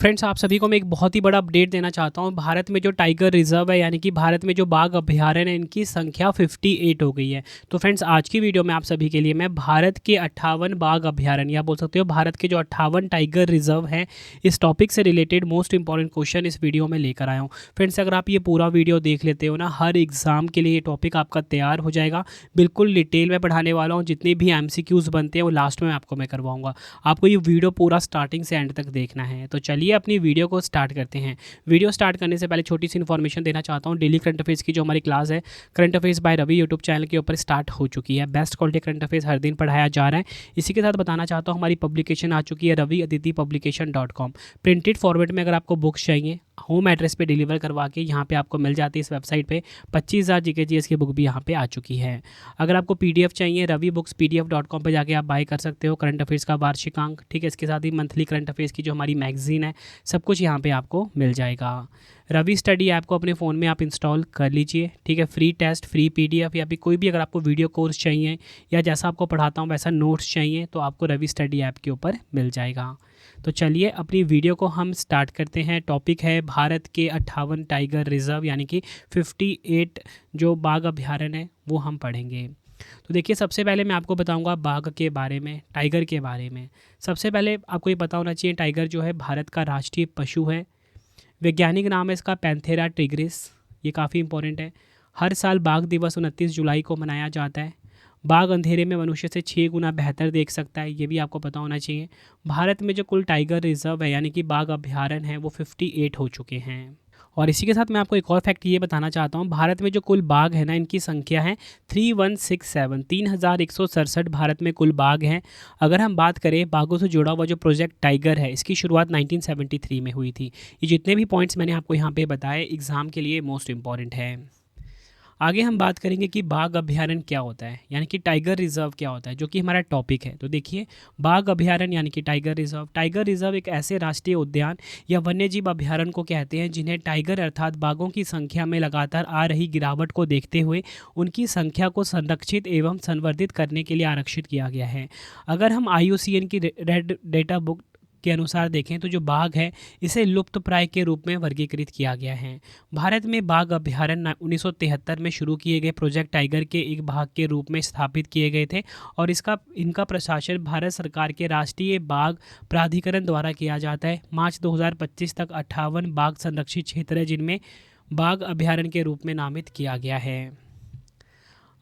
Friends, आप सभी को मैं एक बहुत ही बड़ा अपडेट देना चाहता हूँ। भारत में जो टाइगर रिजर्व है यानी कि भारत में जो बाघ अभयारण्य है, इनकी संख्या 58 हो गई है। तो फ्रेंड्स, आज की वीडियो में आप सभी के लिए मैं भारत के 58 बाघ अभयारण्य या बोल सकते हो भारत के जो 58 टाइगर रिजर्व हैं, इस टॉपिक से रिलेटेड मोस्ट इंपॉर्टेंट क्वेश्चन इस वीडियो में लेकर आया हूँ। फ्रेंड्स, अगर आप ये पूरा वीडियो देख लेते हो ना, हर एग्जाम के लिए ये टॉपिक आपका तैयार हो जाएगा। बिल्कुल डिटेल में पढ़ाने वाला हूँ। जितने भी MCQs बनते हैं वो लास्ट में आपको मैं करवाऊँगा। आपको ये वीडियो पूरा स्टार्टिंग से एंड तक देखना है। तो चलिए अपनी वीडियो को स्टार्ट करते हैं। वीडियो स्टार्ट करने से पहले छोटी सी इन्फॉर्मेशन देना चाहता हूँ। डेली करंट अफेयर्स की जो हमारी क्लास है, current affairs by Ravi YouTube channel के ऊपर स्टार्ट हो चुकी है। बेस्ट क्वालिटी करंट अफेयर्स हर दिन पढ़ाया जा रहा है। इसी के साथ बताना चाहता हूँ, हमारी पब्लिकेशन आ चुकी है raviaditipublication.com। प्रिंटेड फॉर्मेट में अगर आपको बुक्स चाहिए, होम एड्रेस पे डिलीवर करवा के यहाँ पे आपको मिल जाती है। इस वेबसाइट पे 25,000 GK/GS की बुक भी यहाँ पे आ चुकी है। अगर आपको PDF चाहिए, रवि बुक्स pdf.com पे जाके आप बाय कर सकते हो। करंट अफेयर्स का वार्षिकांक, ठीक है, इसके साथ ही मंथली करंट अफेयर्स की जो हमारी मैगजीन है, सब कुछ यहाँ पे आपको मिल जाएगा। रवि स्टडी ऐप को अपने फ़ोन में आप इंस्टॉल कर लीजिए, ठीक है। फ्री टेस्ट, फ्री PDF या फिर कोई भी अगर आपको वीडियो कोर्स चाहिए या जैसा आपको पढ़ाता हूँ वैसा नोट्स चाहिए तो आपको रवि स्टडी ऐप के ऊपर मिल जाएगा। तो चलिए अपनी वीडियो को हम स्टार्ट करते हैं। टॉपिक है भारत के 58 टाइगर रिजर्व यानी कि 58 जो बाघ अभयारण्य है वो हम पढ़ेंगे। तो देखिए, सबसे पहले मैं आपको बताऊंगा बाघ के बारे में, टाइगर के बारे में। सबसे पहले आपको ये पता होना चाहिए, टाइगर जो है भारत का राष्ट्रीय पशु है। वैज्ञानिक नाम है इसका पैंथेरा टिग्रिस। ये काफ़ी इंपॉर्टेंट है। हर साल बाघ दिवस 29 जुलाई को मनाया जाता है। बाघ अंधेरे में मनुष्य से 6 गुना बेहतर देख सकता है, ये भी आपको पता होना चाहिए। भारत में जो कुल टाइगर रिजर्व है यानी कि बाघ अभयारण्य है वो 58 हो चुके हैं। और इसी के साथ मैं आपको एक और फैक्ट ये बताना चाहता हूँ, भारत में जो कुल बाघ है ना, इनकी संख्या है 3167, 3167 भारत में कुल बाघ हैं। अगर हम बात करें बाघों से जुड़ा हुआ जो प्रोजेक्ट टाइगर है, इसकी शुरुआत 1973 में हुई थी। ये जितने भी पॉइंट्स मैंने आपको यहाँ पे बताए एग्जाम के लिए मोस्ट इंपॉर्टेंट है। आगे हम बात करेंगे कि बाघ अभयारण्य क्या होता है यानी कि टाइगर रिजर्व क्या होता है, जो कि हमारा टॉपिक है। तो देखिए, बाघ अभयारण्य यानी कि टाइगर रिजर्व एक ऐसे राष्ट्रीय उद्यान या वन्यजीव अभयारण्य को कहते हैं जिन्हें टाइगर अर्थात बाघों की संख्या में लगातार आ रही गिरावट को देखते हुए उनकी संख्या को संरक्षित एवं संवर्धित करने के लिए आरक्षित किया गया है। अगर हम IUCN की रेड डेटा बुक के अनुसार देखें तो जो बाघ है इसे लुप्तप्राय के रूप में वर्गीकृत किया गया है। भारत में बाघ अभयारण्य 1973 में शुरू किए गए प्रोजेक्ट टाइगर के एक भाग के रूप में स्थापित किए गए थे और इनका प्रशासन भारत सरकार के राष्ट्रीय बाघ प्राधिकरण द्वारा किया जाता है। मार्च 2025 तक 58 बाघ संरक्षित क्षेत्र है जिनमें बाघ अभयारण्य के रूप में नामित किया गया है।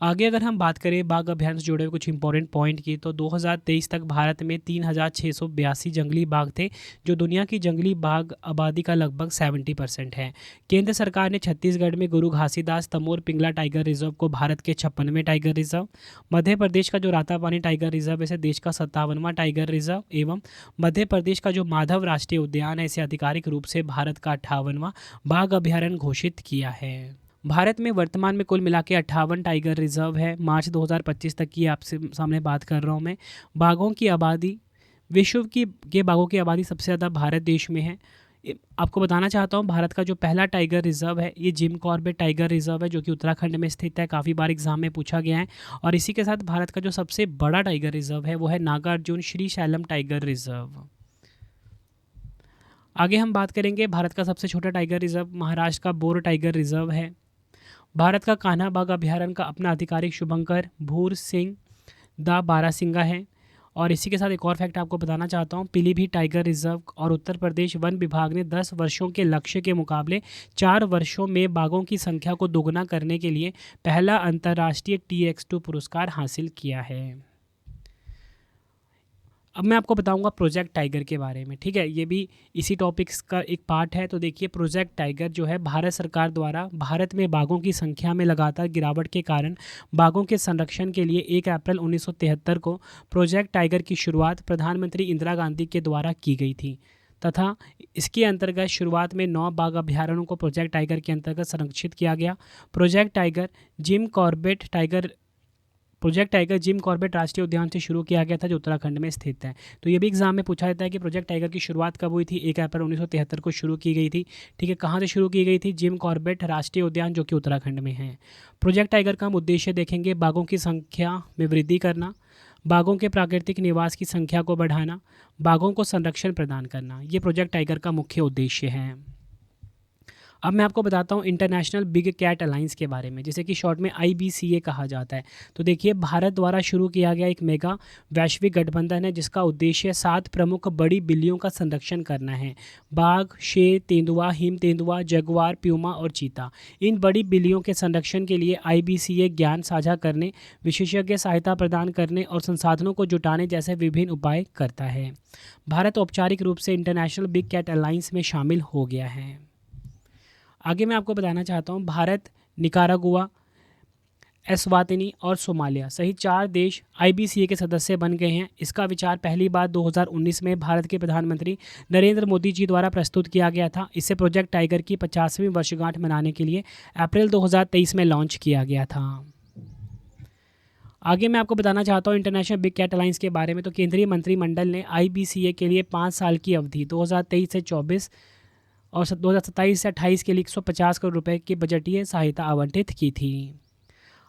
आगे अगर हम बात करें बाघ अभयारण्य से जुड़े हुए कुछ इंपॉर्टेंट पॉइंट की, तो 2023 तक भारत में 3682 जंगली बाघ थे, जो दुनिया की जंगली बाघ आबादी का लगभग 70% है। केंद्र सरकार ने छत्तीसगढ़ में गुरु घासीदास तमोर पिंगला टाइगर रिजर्व को भारत के 56वें टाइगर रिजर्व, मध्य प्रदेश का जो रातापानी टाइगर रिजर्व इसे देश का 57वां टाइगर रिजर्व एवं मध्य प्रदेश का जो माधव राष्ट्रीय उद्यान है इसे आधिकारिक रूप से भारत का 58वां बाघ अभयारण्य घोषित किया है। भारत में वर्तमान में कुल मिला के 58 टाइगर रिजर्व है। मार्च 2025 तक की आपसे सामने बात कर रहा हूँ मैं। बाघों की आबादी, विश्व की के बाघों की आबादी सबसे ज़्यादा भारत देश में है। आपको बताना चाहता हूँ, भारत का जो पहला टाइगर रिजर्व है ये जिम कॉर्बेट टाइगर रिजर्व है, जो कि उत्तराखंड में स्थित है। काफ़ी बार एग्जाम में पूछा गया है। और इसी के साथ भारत का जो सबसे बड़ा टाइगर रिजर्व है वो है नागार्जुन श्री शैलम टाइगर रिजर्व। आगे हम बात करेंगे भारत का सबसे छोटा टाइगर रिजर्व महाराष्ट्र का बोर टाइगर रिजर्व है। भारत का कान्हा बाघ अभयारण्य का अपना आधिकारिक शुभंकर भूर सिंह दा बारासिंगा है। और इसी के साथ एक और फैक्ट आपको बताना चाहता हूँ, पीलीभीत टाइगर रिजर्व और उत्तर प्रदेश वन विभाग ने 10 वर्षों के लक्ष्य के मुकाबले 4 वर्षों में बाघों की संख्या को दोगुना करने के लिए पहला अंतर्राष्ट्रीय TX2 पुरस्कार हासिल किया है। अब मैं आपको बताऊंगा प्रोजेक्ट टाइगर के बारे में, ठीक है। ये भी इसी टॉपिक्स का एक पार्ट है। तो देखिए, प्रोजेक्ट टाइगर जो है भारत सरकार द्वारा भारत में बाघों की संख्या में लगातार गिरावट के कारण बाघों के संरक्षण के लिए 1 अप्रैल 1973 को प्रोजेक्ट टाइगर की शुरुआत प्रधानमंत्री इंदिरा गांधी के द्वारा की गई थी तथा इसके अंतर्गत शुरुआत में 9 बाघ अभयारण्यों को प्रोजेक्ट टाइगर के अंतर्गत संरक्षित किया गया। प्रोजेक्ट टाइगर जिम कॉर्बेट राष्ट्रीय उद्यान से शुरू किया गया था, जो उत्तराखंड में स्थित है। तो ये भी एग्जाम में पूछा जाता है कि प्रोजेक्ट टाइगर की शुरुआत कब हुई थी। 1 अप्रैल 1973 को शुरू की गई थी, ठीक है। कहाँ से शुरू की गई थी? जिम कॉर्बेट राष्ट्रीय उद्यान, जो कि उत्तराखंड में है। प्रोजेक्ट टाइगर का हम उद्देश्य देखेंगे, बाघों की संख्या में वृद्धि करना, बाघों के प्राकृतिक निवास की संख्या को बढ़ाना, बाघों को संरक्षण प्रदान करना, ये प्रोजेक्ट टाइगर का मुख्य उद्देश्य है। अब मैं आपको बताता हूँ इंटरनेशनल बिग कैट अलायंस के बारे में, जिसे कि शॉर्ट में IBCA कहा जाता है। तो देखिए, भारत द्वारा शुरू किया गया एक मेगा वैश्विक गठबंधन है जिसका उद्देश्य 7 प्रमुख बड़ी बिल्लियों का संरक्षण करना है। बाघ, शेर, तेंदुआ, हिम तेंदुआ, जगुआर, प्यूमा और चीता। इन बड़ी बिल्लियों के संरक्षण के लिए IBCA ज्ञान साझा करने, विशेषज्ञ सहायता प्रदान करने और संसाधनों को जुटाने जैसे विभिन्न उपाय करता है। भारत औपचारिक रूप से इंटरनेशनल बिग कैट अलायंस में शामिल हो गया है। आगे मैं आपको बताना चाहता हूँ, भारत, निकारागुआ, एस्वातिनी और सोमालिया सहित 4 देश IBCA के सदस्य बन गए हैं। इसका विचार पहली बार 2019 में भारत के प्रधानमंत्री नरेंद्र मोदी जी द्वारा प्रस्तुत किया गया था। इसे प्रोजेक्ट टाइगर की 50वीं वर्षगांठ मनाने के लिए अप्रैल 2023 में लॉन्च किया गया था। आगे मैं आपको बताना चाहता हूँ इंटरनेशनल बिग कैट अलायंस के बारे में। तो केंद्रीय मंत्रिमंडल ने IBCA के लिए 5 साल की अवधि 2023 से 24 और 2027 से 28 के लिए 150 करोड़ रुपए की बजटीय सहायता आवंटित की थी।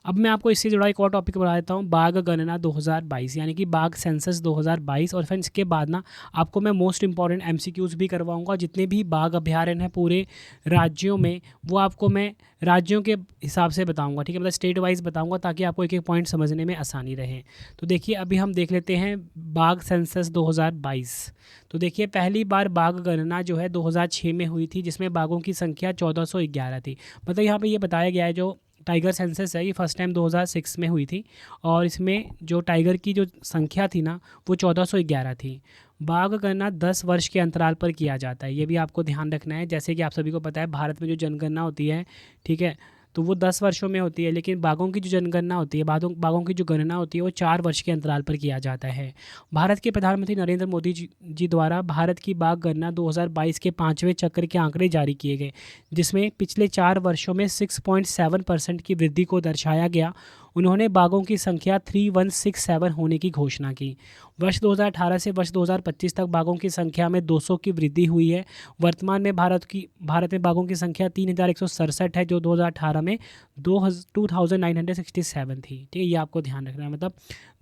अब मैं आपको इससे जुड़ा एक और टॉपिक बता देता हूँ, बाघ गणना 2022 यानी कि बाघ सेंसस 2022। और फिर इसके बाद ना आपको मैं मोस्ट इंपॉर्टेंट MCQs भी करवाऊंगा। जितने भी बाघ अभ्यारण्य हैं पूरे राज्यों में, वो आपको मैं राज्यों के हिसाब से बताऊंगा, ठीक है, मतलब स्टेट वाइज बताऊंगा, ताकि आपको एक एक पॉइंट समझने में आसानी रहे। तो देखिए, अभी हम देख लेते हैं बाघ सेंसस 2022। तो देखिए, पहली बार बाघ गणना जो है 2006 में हुई थी, जिसमें बाघों की संख्या 1411 थी। मतलब यहाँ पे ये बताया गया है जो टाइगर सेंसस है ये फर्स्ट टाइम 2006 में हुई थी, और इसमें जो टाइगर की जो संख्या थी ना वो 1411 थी। बाघ गणना 10 वर्ष के अंतराल पर किया जाता है, ये भी आपको ध्यान रखना है। जैसे कि आप सभी को पता है, भारत में जो जनगणना होती है, ठीक है, तो वो 10 वर्षों में होती है, लेकिन बाघों की जो जनगणना होती है, बाघों की जो गणना होती है वो 4 वर्ष के अंतराल पर किया जाता है। भारत के प्रधानमंत्री नरेंद्र मोदी जी द्वारा भारत की बाघ गणना 2022 के 5वें चक्र के आंकड़े जारी किए गए, जिसमें पिछले 4 वर्षों में 6.7% की वृद्धि को दर्शाया गया। उन्होंने बाघों की संख्या 3167 होने की घोषणा की। वर्ष 2018 से वर्ष 2025 तक बाघों की संख्या में 200 की वृद्धि हुई है। वर्तमान में भारत में बाघों की संख्या 3167 है, जो 2018 में 2967 थी। ठीक है, ये आपको ध्यान रखना है, मतलब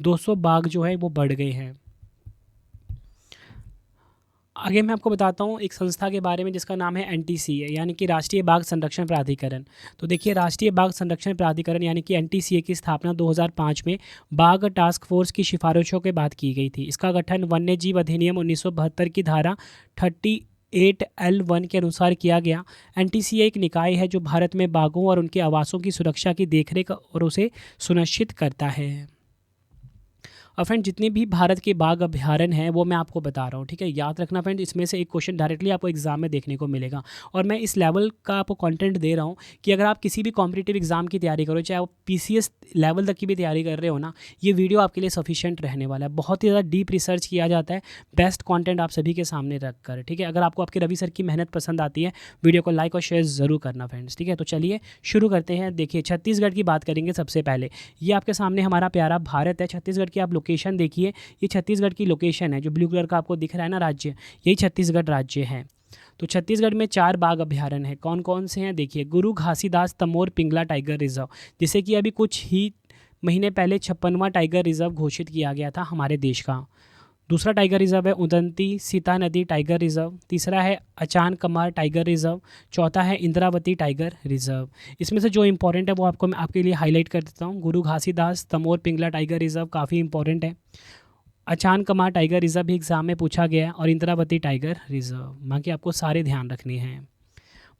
200 बाघ जो है वो बढ़ गए हैं। आगे मैं आपको बताता हूँ एक संस्था के बारे में जिसका नाम है NTCA यानी कि राष्ट्रीय बाघ संरक्षण प्राधिकरण। तो देखिए, राष्ट्रीय बाघ संरक्षण प्राधिकरण यानी कि NTCA की स्थापना 2005 में बाघ टास्क फोर्स की सिफारिशों के बाद की गई थी। इसका गठन वन्य जीव अधिनियम 1972 की धारा 38L1 के अनुसार किया गया। NTCA एक निकाय है जो भारत में बाघों और उनके आवासों की सुरक्षा की देखरेख और उसे सुनिश्चित करता है। और फ्रेंड, जितने भी भारत के बाघ अभ्यारण्य हैं वो मैं आपको बता रहा हूँ, ठीक है, याद रखना फ्रेंड। इसमें से एक क्वेश्चन डायरेक्टली आपको एग्जाम में देखने को मिलेगा, और मैं इस लेवल का आपको कंटेंट दे रहा हूँ कि अगर आप किसी भी कॉम्पिटिटिव एग्जाम की तैयारी करो, चाहे आप PCS लेवल तक की भी तैयारी कर रहे हो ना, ये वीडियो आपके लिए सफिशिएंट रहने वाला है। बहुत ही ज़्यादा डीप रिसर्च किया जाता है, बेस्ट कॉन्टेंट आप सभी के सामने रख कर, ठीक है। अगर आपको आपके रवि सर की मेहनत पसंद आती है, वीडियो को लाइक और शेयर ज़रूर करना फ्रेंड्स, ठीक है। तो चलिए शुरू करते हैं। देखिए, छत्तीसगढ़ की बात करेंगे सबसे पहले। ये आपके सामने हमारा प्यारा भारत है। छत्तीसगढ़ की आप लोकेशन देखिए, ये छत्तीसगढ़ की लोकेशन है, जो ब्लू कलर का आपको दिख रहा है ना राज्य, यही छत्तीसगढ़ राज्य है। तो छत्तीसगढ़ में 4 बाघ अभ्यारण्य हैं। कौन कौन से हैं? देखिए, गुरु घासीदास तमोर पिंगला टाइगर रिजर्व, जिसे कि अभी कुछ ही महीने पहले 56वां टाइगर रिजर्व घोषित किया गया था हमारे देश का। दूसरा टाइगर रिजर्व है उदंती सीता नदी टाइगर रिजर्व। तीसरा है अचान कमार टाइगर रिजर्व। चौथा है इंद्रावती टाइगर रिजर्व। इसमें से जो इंपॉर्टेंट है वो आपको मैं आपके लिए हाईलाइट कर देता हूँ। गुरु घासीदास तमोर पिंगला टाइगर रिजर्व काफ़ी इंपॉर्टेंट है। अचान कमार टाइगर रिजर्व भी एग्जाम में पूछा गया है, और इंद्रावती टाइगर रिजर्व, बाकी आपको सारे ध्यान रखने हैं।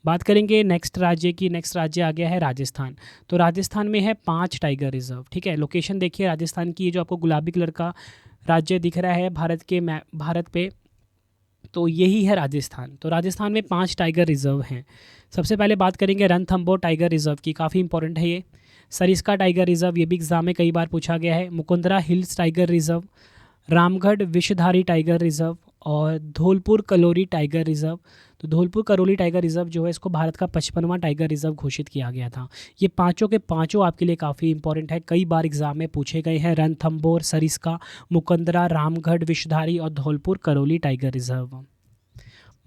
बात करेंगे नेक्स्ट राज्य की। नेक्स्ट राज्य आ गया है राजस्थान। तो राजस्थान में है 5 टाइगर रिजर्व, ठीक है। लोकेशन देखिए राजस्थान की, ये जो आपको गुलाबी कलर का राज्य दिख रहा है भारत पे, तो यही है राजस्थान। तो राजस्थान में 5 टाइगर रिजर्व हैं। सबसे पहले बात करेंगे रणथंभौर टाइगर रिजर्व की, काफ़ी इंपॉर्टेंट है ये। सरिस्का टाइगर रिजर्व, ये भी एग्जाम में कई बार पूछा गया है। Mukundra hills tiger reserve, Ramgarh Vishdhari tiger reserve, और धौलपुर कलोरी टाइगर रिजर्व। तो धौलपुर करोली टाइगर रिजर्व जो है, इसको भारत का 55वां टाइगर रिजर्व घोषित किया गया था। ये पांचों के पांचों आपके लिए काफ़ी इंपॉर्टेंट है, कई बार एग्जाम में पूछे गए हैं। रणथंभौर, सरिस्का, मुकंदरा, रामगढ़ विषधारी और धौलपुर करोली टाइगर रिजर्व।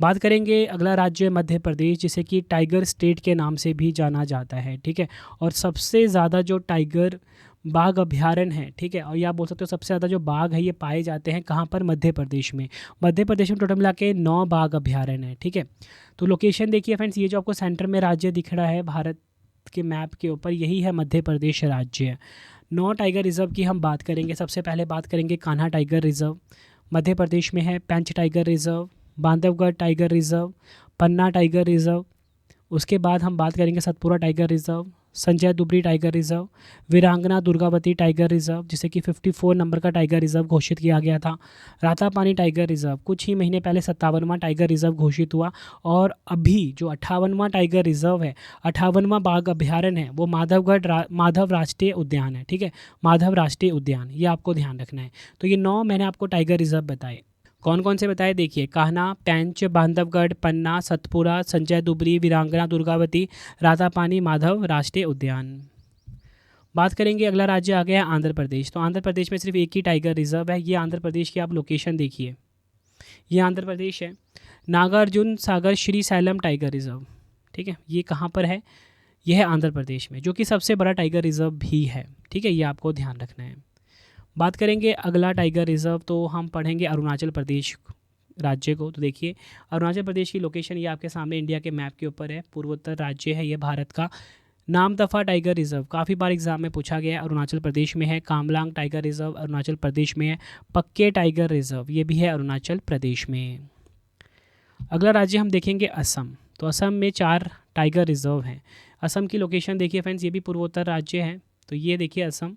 बात करेंगे अगला राज्य मध्य प्रदेश, जिसे कि टाइगर स्टेट के नाम से भी जाना जाता है, ठीक है। और सबसे ज़्यादा जो टाइगर बाघ अभयारण्य है, ठीक है। और ये आप बोल सकते हो सबसे ज़्यादा जो बाघ है ये पाए जाते हैं कहाँ पर, मध्य प्रदेश में। मध्य प्रदेश में टोटल मिला के 9 बाघ अभयारण्य है, ठीक है। तो लोकेशन देखिए फ्रेंड्स, ये जो आपको सेंटर में राज्य दिख रहा है भारत के मैप के ऊपर, यही है मध्य प्रदेश राज्य है। 9 टाइगर रिजर्व की हम बात करेंगे। सबसे पहले बात करेंगे कान्हा टाइगर रिजर्व, मध्य प्रदेश में है। Pench tiger reserve, Bandhavgarh tiger reserve, Panna tiger reserve. उसके बाद हम बात करेंगे Satpura tiger reserve, Sanjay Dubri tiger reserve, Veerangana Durgavati tiger reserve जिसे कि 54 नंबर का टाइगर रिजर्व घोषित किया गया था। रातापानी टाइगर रिजर्व कुछ ही महीने पहले 57वां टाइगर रिजर्व घोषित हुआ। और अभी जो 58वां टाइगर रिजर्व है, 58वां बाघ अभयारण्य है, वो माधव राष्ट्रीय उद्यान है, ठीक है। माधव राष्ट्रीय उद्यान, ये आपको ध्यान रखना है। तो ये 9 मैंने आपको टाइगर रिजर्व बताए। कौन कौन से बताए देखिए, कान्हा, पेंच, बांधवगढ़, पन्ना, सतपुरा, संजय दुबरी, वीरांगना दुर्गावती, रातापानी, माधव राष्ट्रीय उद्यान। बात करेंगे, अगला राज्य आ गया आंध्र प्रदेश। तो आंध्र प्रदेश में सिर्फ एक ही टाइगर रिजर्व है। ये आंध्र प्रदेश की आप लोकेशन देखिए, ये आंध्र प्रदेश है। Nagarjuna Sagar Shri slam tiger reserve, ठीक है। ये कहाँ पर है, यह है आंध्र प्रदेश में, जो कि सबसे बड़ा टाइगर रिजर्व भी है, ठीक है। ये आपको ध्यान रखना है। बात करेंगे अगला टाइगर रिजर्व, तो हम पढ़ेंगे अरुणाचल प्रदेश राज्य को। तो देखिए अरुणाचल प्रदेश की लोकेशन ये आपके सामने इंडिया के मैप के ऊपर है। पूर्वोत्तर राज्य है ये भारत का। नामदफा टाइगर रिजर्व काफ़ी बार एग्जाम में पूछा गया है, अरुणाचल प्रदेश में है। कामलांग टाइगर रिजर्व अरुणाचल प्रदेश में है। पक्के टाइगर रिजर्व ये भी है अरुणाचल प्रदेश में। अगला राज्य हम देखेंगे असम। तो असम में 4 टाइगर रिजर्व हैं। असम की लोकेशन देखिए फ्रेंड्स, ये भी पूर्वोत्तर राज्य है। तो ये देखिए असम,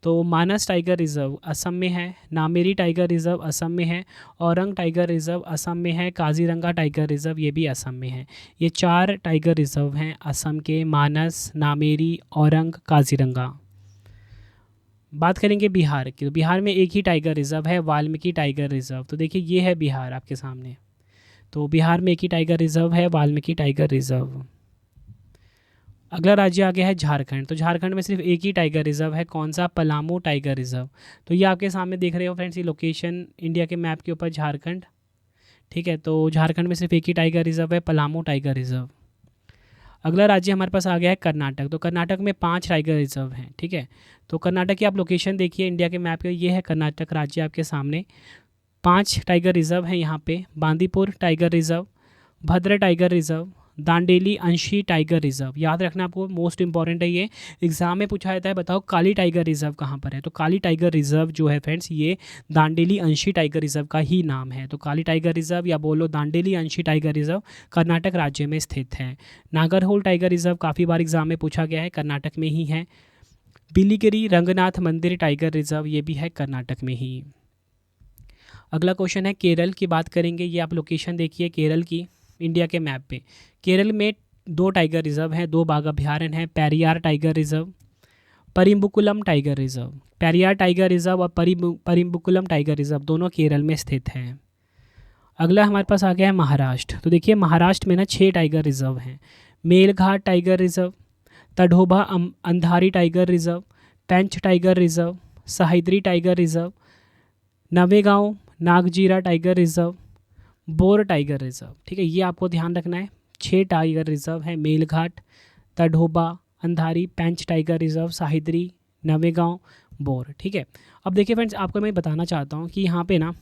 तो मानस टाइगर रिजर्व असम में है, नामेरी टाइगर रिजर्व असम में है, औरंग टाइगर रिजर्व असम में है, काजीरंगा टाइगर रिजर्व ये भी असम में है। ये 4 टाइगर रिजर्व हैं असम के, मानस, नामेरी, औरंग, काजीरंगा। बात करेंगे बिहार की। तो बिहार में एक ही टाइगर रिजर्व है, वाल्मीकि टाइगर रिजर्व। तो देखिए ये है बिहार आपके सामने। तो बिहार में एक ही टाइगर रिजर्व है, वाल्मीकि टाइगर रिजर्व। अगला राज्य आ गया है झारखंड। तो झारखंड में सिर्फ एक ही टाइगर रिजर्व है, कौन सा, पलामू टाइगर रिजर्व। तो ये आपके सामने देख रहे हो फ्रेंड्स, ये लोकेशन इंडिया के मैप के ऊपर झारखंड, ठीक है। तो झारखंड में सिर्फ एक ही टाइगर रिजर्व है, पलामू टाइगर रिजर्व। अगला राज्य हमारे पास आ गया है कर्नाटक। तो कर्नाटक में 5 टाइगर रिजर्व हैं, ठीक है। तो कर्नाटक की आप लोकेशन देखिए इंडिया के मैप के, ये है कर्नाटक राज्य आपके सामने। 5 टाइगर रिजर्व हैं यहाँ पे। बांदीपुर टाइगर रिजर्व, भद्र टाइगर रिजर्व, दांडेली अंशी टाइगर रिजर्व। याद रखना आपको, मोस्ट इंपॉर्टेंट है ये, एग्जाम में पूछा जाता है। बताओ काली टाइगर रिजर्व कहाँ पर है। तो काली टाइगर रिजर्व जो है फ्रेंड्स, ये दांडेली अंशी टाइगर रिजर्व का ही नाम है। तो काली टाइगर रिजर्व या बोलो दांडेली अंशी टाइगर रिजर्व कर्नाटक राज्य में स्थित है। नागरहोल टाइगर रिजर्व काफ़ी बार एग्जाम में पूछा गया है, कर्नाटक में ही है। बिलिगिरी रंगनाथ मंदिर टाइगर रिजर्व ये भी है कर्नाटक में ही। अगला क्वेश्चन है केरल की बात करेंगे। ये आप लोकेशन देखिए केरल की इंडिया के मैप पे। केरल में 2 टाइगर रिजर्व हैं, 2 बाघ अभयारण्य हैं, Periyar tiger reserve, Parambikulam tiger reserve. Periyar tiger reserve और परिम्बुकुलम टाइगर रिजर्व दोनों केरल में स्थित हैं। अगला हमारे पास आ गया है महाराष्ट्र। तो देखिए महाराष्ट्र में ना 6 टाइगर रिजर्व हैं। Melghat tiger reserve, Tadoba Andhari tiger reserve, Pench tiger reserve, Sahyadri tiger reserve, Navegaon Nagzira tiger reserve, Bor tiger reserve, ठीक है। ये आपको ध्यान रखना है। 6 टाइगर रिजर्व है, मेलघाट, तढ़ोबा, अंधारी, पेंच टाइगर रिजर्व, सह्याद्री, नवेगांव, बोर, ठीक है। अब देखिए फ्रेंड्स, आपको मैं बताना चाहता हूँ कि यहाँ पे ना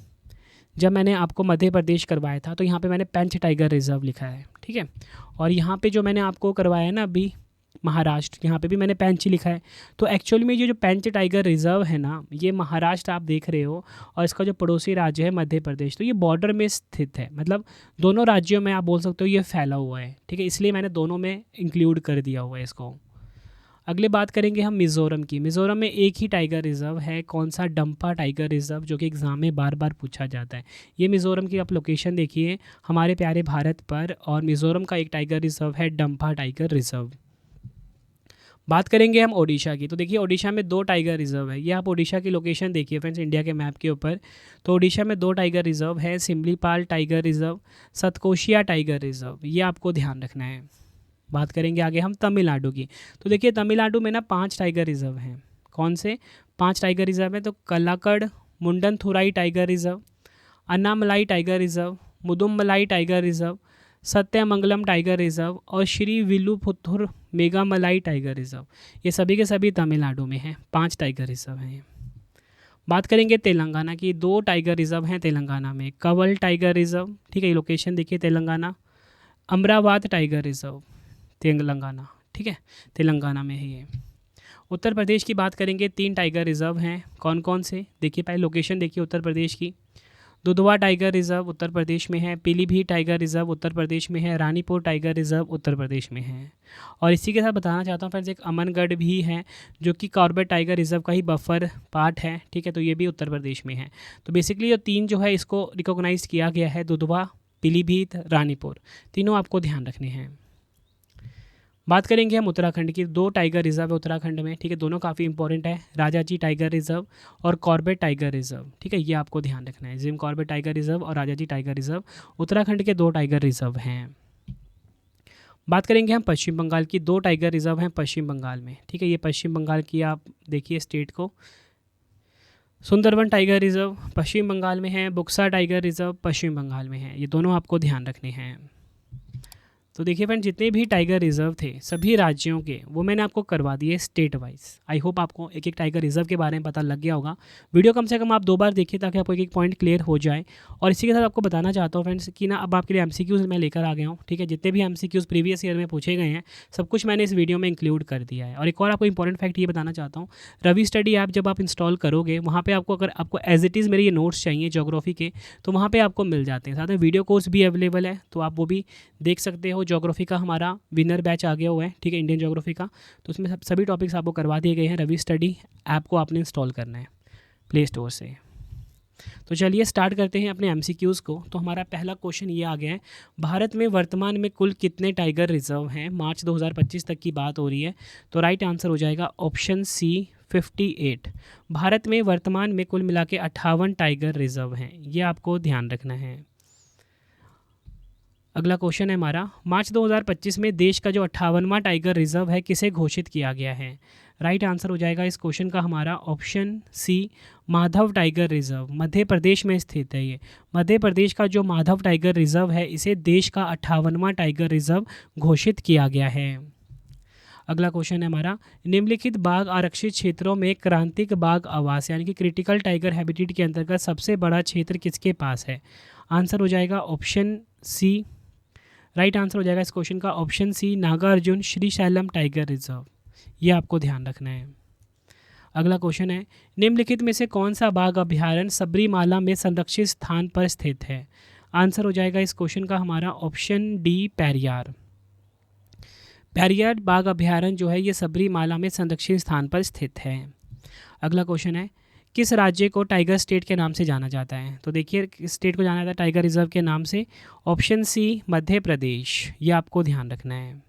जब मैंने आपको मध्य प्रदेश करवाया था तो यहाँ पे मैंने पेंच टाइगर रिजर्व लिखा है, ठीक है। और यहाँ पे जो मैंने आपको करवाया है ना अभी महाराष्ट्र, यहाँ पे भी मैंने पेंच लिखा है। तो एक्चुअली में ये जो पेंच टाइगर रिजर्व है ना, ये महाराष्ट्र आप देख रहे हो, और इसका जो पड़ोसी राज्य है मध्य प्रदेश, तो ये बॉर्डर में स्थित है। मतलब दोनों राज्यों में आप बोल सकते हो ये फैला हुआ है, ठीक है। इसलिए मैंने दोनों में इंक्लूड कर दिया हुआ है इसको। अगले बात करेंगे हम मिज़ोरम की। मिज़ोरम में एक ही टाइगर रिजर्व है, कौन सा, डंपा टाइगर रिजर्व, जो कि एग्ज़ाम में बार बार पूछा जाता है। ये मिज़ोरम की आप लोकेशन देखिए हमारे प्यारे भारत पर, और मिज़ोरम का एक टाइगर रिजर्व है डंपा टाइगर रिजर्व। बात करेंगे हम ओडिशा की। तो देखिए ओडिशा में 2 टाइगर रिजर्व है। ये आप ओडिशा की लोकेशन देखिए फ्रेंड्स इंडिया के मैप के ऊपर। तो ओडिशा में 2 टाइगर रिजर्व है, Similipal tiger reserve, Satkosia tiger reserve. ये आपको ध्यान रखना है। बात करेंगे आगे हम तमिलनाडु की। तो देखिए तमिलनाडु में ना 5 टाइगर रिजर्व हैं। कौन से 5 टाइगर रिजर्व है, तो Kalakkad Mundanthurai tiger reserve, Anamalai tiger reserve, Mudumalai tiger reserve, Sathyamangalam tiger reserve और श्री विल्लुपुत्तूर मेघामलाई टाइगर रिजर्व, ये सभी के सभी तमिलनाडु में हैं। 5 टाइगर रिजर्व हैं। बात करेंगे तेलंगाना की, 2 टाइगर रिजर्व हैं तेलंगाना में, कवल टाइगर रिजर्व, ठीक है, ये लोकेशन देखिए तेलंगाना, अमरावती टाइगर रिजर्व तेलंगाना, ठीक है, तेलंगाना में है ये। उत्तर प्रदेश की बात करेंगे, 3 टाइगर रिजर्व हैं। कौन कौन से, देखिए पहले लोकेशन देखिए उत्तर प्रदेश की, दुधवा टाइगर रिजर्व उत्तर प्रदेश में है, पीलीभीत टाइगर रिजर्व उत्तर प्रदेश में है, रानीपुर टाइगर रिजर्व उत्तर प्रदेश में है। और इसी के साथ बताना चाहता हूँ फ्रेंड्स, एक अमनगढ़ भी है जो कि कॉर्बेट टाइगर रिजर्व का ही बफर पार्ट है, ठीक है, तो ये भी उत्तर प्रदेश में है। तो बेसिकली ये 3 जो है इसको रिकॉग्नाइज किया गया है, दुधवा, पीलीभीत, रानीपुर, तीनों आपको ध्यान रखने हैं। बात करेंगे हम उत्तराखंड की, 2 टाइगर रिजर्व है उत्तराखंड में, ठीक है, दोनों काफ़ी इंपॉर्टेंट है, राजाजी टाइगर रिजर्व और कॉर्बेट टाइगर रिजर्व, ठीक है, ये आपको ध्यान रखना है। जिम कॉर्बेट टाइगर रिजर्व और राजाजी टाइगर रिजर्व उत्तराखंड के 2 टाइगर रिजर्व हैं। बात करेंगे हम पश्चिम बंगाल की, 2 टाइगर रिजर्व हैं पश्चिम बंगाल में, ठीक है, ये पश्चिम बंगाल की आप देखिए स्टेट को, सुंदरवन टाइगर रिजर्व पश्चिम बंगाल में है, बुक्सा टाइगर रिजर्व पश्चिम बंगाल में है, ये दोनों आपको ध्यान रखने हैं। तो देखिए फ्रेंड, जितने भी टाइगर रिजर्व थे सभी राज्यों के वो मैंने आपको करवा दिए स्टेट वाइज। आई होप आपको एक एक टाइगर रिजर्व के बारे में पता लग गया होगा। वीडियो कम से कम आप 2 बार देखिए ताकि आपको एक एक पॉइंट क्लियर हो जाए। और इसी के साथ आपको बताना चाहता हूँ फ्रेंड्स कि ना अब आपके लिए एमसीक्यूज़ मैं लेकर आ गया हूँ, ठीक है, जितने भी एमसीक्यूज़ प्रीवियस ईयर में पूछे गए हैं सब कुछ मैंने इस वीडियो में इंक्लूड कर दिया है। और एक और आपको इंपॉर्टेंट फैक्ट ये बताना चाहता हूँ, रवि स्टडी ऐप जब आप इंस्टॉल करोगे वहाँ पर आपको, अगर आपको एज इट इज़ मेरे ये नोट्स चाहिए ज्योग्राफी के, तो वहाँ पर आपको मिल जाते हैं। साथ में वीडियो कोर्स भी अवेलेबल है, तो आप वो भी देख सकते हो। ज्योग्राफी का हमारा विनर बैच आ गया हुआ है, ठीक है, इंडियन ज्योग्राफी का, तो उसमें सभी टॉपिक्स आपको करवा दिए गए हैं। रवि स्टडी ऐप को आपने इंस्टॉल करना है प्ले स्टोर से। तो चलिए स्टार्ट करते हैं अपने एमसीक्यूज़ को। तो हमारा पहला क्वेश्चन ये आ गया है, भारत में वर्तमान में कुल कितने टाइगर रिजर्व हैं? मार्च 2025 तक की बात हो रही है, तो राइट आंसर हो जाएगा ऑप्शन सी 58। भारत में वर्तमान में कुल मिला के 58 टाइगर रिजर्व हैं, ये आपको ध्यान रखना है। अगला क्वेश्चन है हमारा, मार्च 2025 में देश का जो 58वां टाइगर रिजर्व है किसे घोषित किया गया है? राइट आंसर हो जाएगा इस क्वेश्चन का हमारा option C Madhav tiger reserve, Madhya Pradesh में स्थित है। ये मध्य प्रदेश का जो माधव टाइगर रिजर्व है इसे देश का 58वां टाइगर रिजर्व घोषित किया गया है। अगला क्वेश्चन है हमारा, निम्नलिखित बाघ आरक्षित क्षेत्रों में क्रांतिक बाघ आवास यानी कि क्रिटिकल टाइगर हैबिटेट के अंतर्गत सबसे बड़ा क्षेत्र किसके पास है? आंसर हो जाएगा ऑप्शन सी, राइट आंसर हो जाएगा इस क्वेश्चन का option C Nagarjuna Srisailam tiger reserve, ये आपको ध्यान रखना है। अगला क्वेश्चन है, निम्नलिखित में से कौन सा बाघ अभ्यारण्य सबरीमाला में संरक्षित स्थान पर स्थित है? आंसर हो जाएगा इस क्वेश्चन का हमारा ऑप्शन डी पेरियार। पेरियार बाघ अभ्यारण्य जो है ये सबरीमाला में संरक्षित स्थान पर स्थित है। अगला क्वेश्चन है, किस राज्य को टाइगर स्टेट के नाम से जाना जाता है? तो देखिए किस स्टेट को जाना जाता है टाइगर रिजर्व के नाम से? ऑप्शन सी मध्य प्रदेश, ये आपको ध्यान रखना है।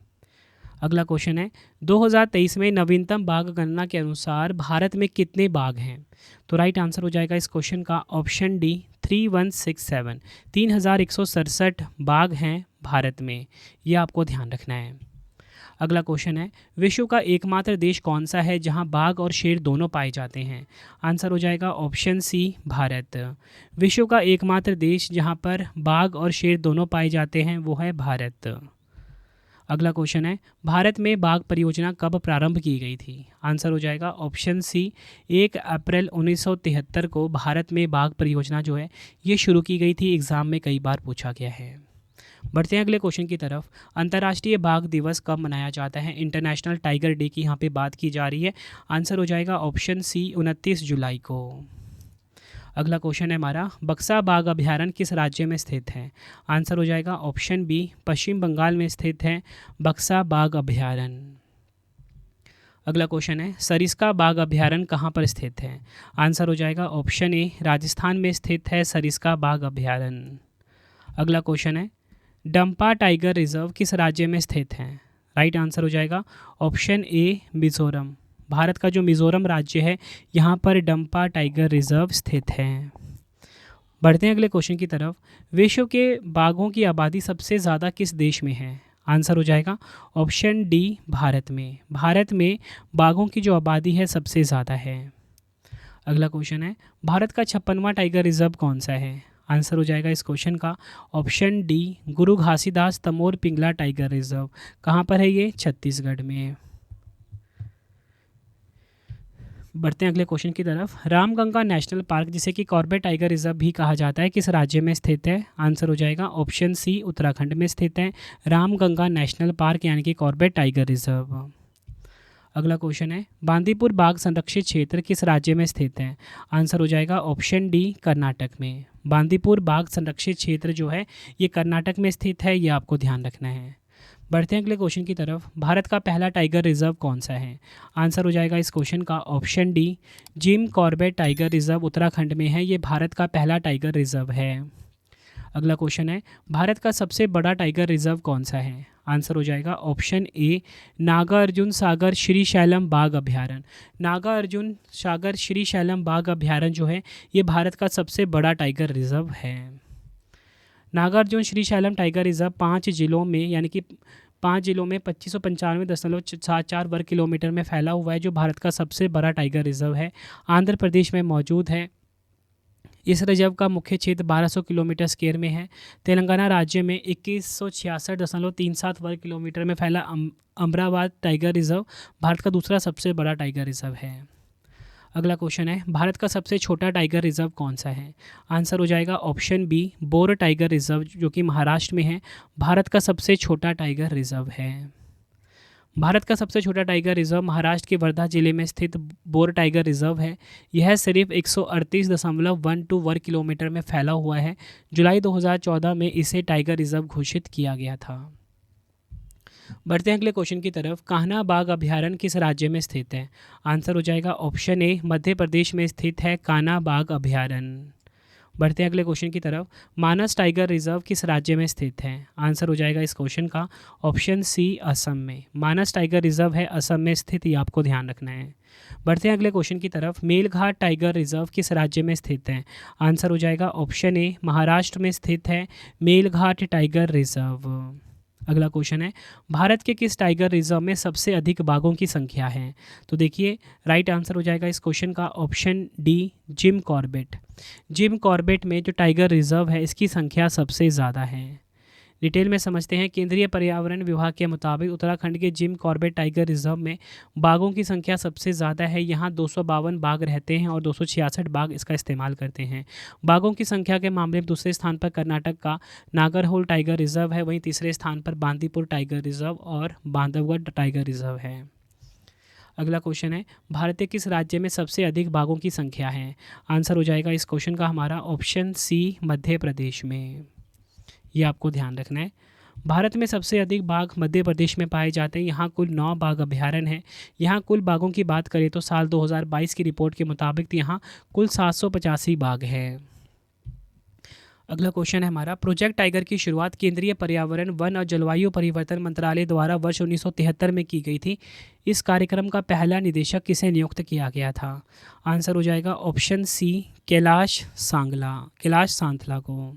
अगला क्वेश्चन है, 2023 में नवीनतम बाघ गणना के अनुसार भारत में कितने बाघ हैं? तो राइट आंसर हो जाएगा इस क्वेश्चन का ऑप्शन डी 3167, 3167 बाघ हैं भारत में, ये आपको ध्यान रखना है। अगला क्वेश्चन है, विश्व का एकमात्र देश कौन सा है जहां बाघ और शेर दोनों पाए जाते हैं? आंसर हो जाएगा ऑप्शन सी भारत। विश्व का एकमात्र देश जहां पर बाघ और शेर दोनों पाए जाते हैं वो है भारत। अगला क्वेश्चन है, भारत में बाघ परियोजना कब प्रारंभ की गई थी? आंसर हो जाएगा ऑप्शन सी 1 अप्रैल 1973 को भारत में बाघ परियोजना जो है ये शुरू की गई थी। एग्ज़ाम में कई बार पूछा गया है। बढ़ते हैं अगले क्वेश्चन की तरफ, अंतर्राष्ट्रीय बाघ दिवस कब मनाया जाता है? इंटरनेशनल टाइगर डे की यहाँ पे बात की जा रही है। आंसर हो जाएगा ऑप्शन सी 29 जुलाई को। अगला क्वेश्चन है हमारा, बक्सा बाघ अभ्यारण्य किस राज्य में स्थित है? आंसर हो जाएगा ऑप्शन बी पश्चिम बंगाल में स्थित है बक्सा बाघ अभ्यारण्य। अगला क्वेश्चन है, सरिस्का बाघ अभ्यारण्य कहाँ पर स्थित है? आंसर हो जाएगा ऑप्शन ए राजस्थान में स्थित है सरिस्का बाघ अभ्यारण्य। अगला क्वेश्चन है, डंपा टाइगर रिजर्व किस राज्य में स्थित है? राइट आंसर हो जाएगा ऑप्शन ए मिजोरम। भारत का जो मिजोरम राज्य है यहाँ पर डंपा टाइगर रिजर्व स्थित है। बढ़ते हैं अगले क्वेश्चन की तरफ, विश्व के बाघों की आबादी सबसे ज़्यादा किस देश में है? आंसर हो जाएगा ऑप्शन डी भारत में। भारत में बाघों की जो आबादी है सबसे ज़्यादा है। अगला क्वेश्चन है, भारत का 56वां टाइगर रिजर्व कौन सा है? आंसर हो जाएगा इस क्वेश्चन का ऑप्शन डी गुरु घासीदास तमोर पिंगला टाइगर रिजर्व। कहाँ पर है ये? छत्तीसगढ़ में। बढ़ते हैं अगले क्वेश्चन की तरफ। रामगंगा नेशनल पार्क जिसे कि कॉर्बेट टाइगर रिजर्व भी कहा जाता है किस राज्य में स्थित है? आंसर हो जाएगा ऑप्शन सी उत्तराखंड में स्थित है रामगंगा नेशनल पार्क यानी कि कॉर्बेट टाइगर रिजर्व। अगला क्वेश्चन है बांदीपुर बाघ संरक्षित क्षेत्र किस राज्य में स्थित है? आंसर हो जाएगा ऑप्शन डी कर्नाटक में। बांदीपुर बाघ संरक्षित क्षेत्र जो है ये कर्नाटक में स्थित है, ये आपको ध्यान रखना है। बढ़ते हैं अगले क्वेश्चन की तरफ। भारत का पहला टाइगर रिजर्व कौन सा है? आंसर हो जाएगा इस क्वेश्चन का option D Jim Corbett tiger reserve Uttarakhand में है, ये भारत का पहला टाइगर रिजर्व है। अगला क्वेश्चन है भारत का सबसे बड़ा टाइगर रिजर्व कौन सा है? आंसर हो जाएगा ऑप्शन ए नागार्जुन सागर श्री शैलम बाघ अभयारण्य। नागार्जुन सागर श्री शैलम बाघ अभयारण्य जो है ये भारत का सबसे बड़ा टाइगर रिजर्व है। नागार्जुन श्री शैलम टाइगर रिजर्व 5 जिलों में यानी कि 5 जिलों में 2595.74 वर्ग किलोमीटर में फैला हुआ है, जो भारत का सबसे बड़ा टाइगर रिजर्व है। आंध्र प्रदेश में मौजूद है। इस रिजर्व का मुख्य क्षेत्र 1200 किलोमीटर स्क्वायर में है। तेलंगाना राज्य में 2166.37 वर्ग किलोमीटर में फैला अमरावती टाइगर रिजर्व भारत का दूसरा सबसे बड़ा टाइगर रिजर्व है। अगला क्वेश्चन है भारत का सबसे छोटा टाइगर रिजर्व कौन सा है? आंसर हो जाएगा option B Bor tiger reserve जो कि महाराष्ट्र में है, भारत का सबसे छोटा टाइगर रिजर्व है। भारत का सबसे छोटा टाइगर रिजर्व महाराष्ट्र के वर्धा जिले में स्थित बोर टाइगर रिजर्व है। यह सिर्फ 138.12 वर्ग किलोमीटर में फैला हुआ है। जुलाई 2014 में इसे टाइगर रिजर्व घोषित किया गया था। बढ़ते हैं अगले क्वेश्चन की तरफ। कान्हा बाघ अभयारण्य किस राज्य में स्थित है? आंसर हो जाएगा ऑप्शन ए मध्य प्रदेश में स्थित है कान्हा बाघ अभयारण्य। बढ़ते हैं अगले क्वेश्चन की तरफ। मानस टाइगर रिजर्व किस राज्य में स्थित है? आंसर हो जाएगा इस क्वेश्चन का ऑप्शन सी असम में। मानस टाइगर रिजर्व है असम में स्थित, ये आपको ध्यान रखना है। बढ़ते हैं अगले क्वेश्चन की तरफ। मेलघाट टाइगर रिजर्व किस राज्य में स्थित है? आंसर हो जाएगा ऑप्शन ए महाराष्ट्र में स्थित है मेलघाट टाइगर रिजर्व। अगला क्वेश्चन है भारत के किस टाइगर रिजर्व में सबसे अधिक बाघों की संख्या है? तो देखिए राइट आंसर हो जाएगा इस क्वेश्चन का option D Jim Corbett. Jim Corbett में जो टाइगर रिजर्व है इसकी संख्या सबसे ज़्यादा है। डिटेल में समझते हैं। केंद्रीय पर्यावरण विभाग के मुताबिक उत्तराखंड के जिम कॉर्बेट टाइगर रिजर्व में बाघों की संख्या सबसे ज़्यादा है। यहाँ 252 बाघ रहते हैं और 266 बाघ इसका इस्तेमाल करते हैं। बाघों की संख्या के मामले में दूसरे स्थान पर कर्नाटक का नागरहोल टाइगर रिजर्व है, वहीं तीसरे स्थान पर बांदीपुर टाइगर रिजर्व और बांधवगढ़ टाइगर रिजर्व है। अगला क्वेश्चन है भारत के किस राज्य में सबसे अधिक बाघों की संख्या है? आंसर हो जाएगा इस क्वेश्चन का हमारा ऑप्शन सी मध्य प्रदेश में। ये आपको ध्यान रखना है। भारत में सबसे अधिक बाघ मध्य प्रदेश में पाए जाते हैं। यहाँ कुल 9 बाघ अभयारण्य हैं। यहाँ कुल बाघों की बात करें तो साल 2022 की रिपोर्ट के मुताबिक यहाँ कुल 785 बाघ हैं। अगला क्वेश्चन है हमारा प्रोजेक्ट टाइगर की शुरुआत केंद्रीय पर्यावरण वन और जलवायु परिवर्तन मंत्रालय द्वारा वर्ष 1973 में की गई थी। इस कार्यक्रम का पहला निदेशक किसे नियुक्त किया गया था? आंसर हो जाएगा ऑप्शन सी कैलाश सांथला को।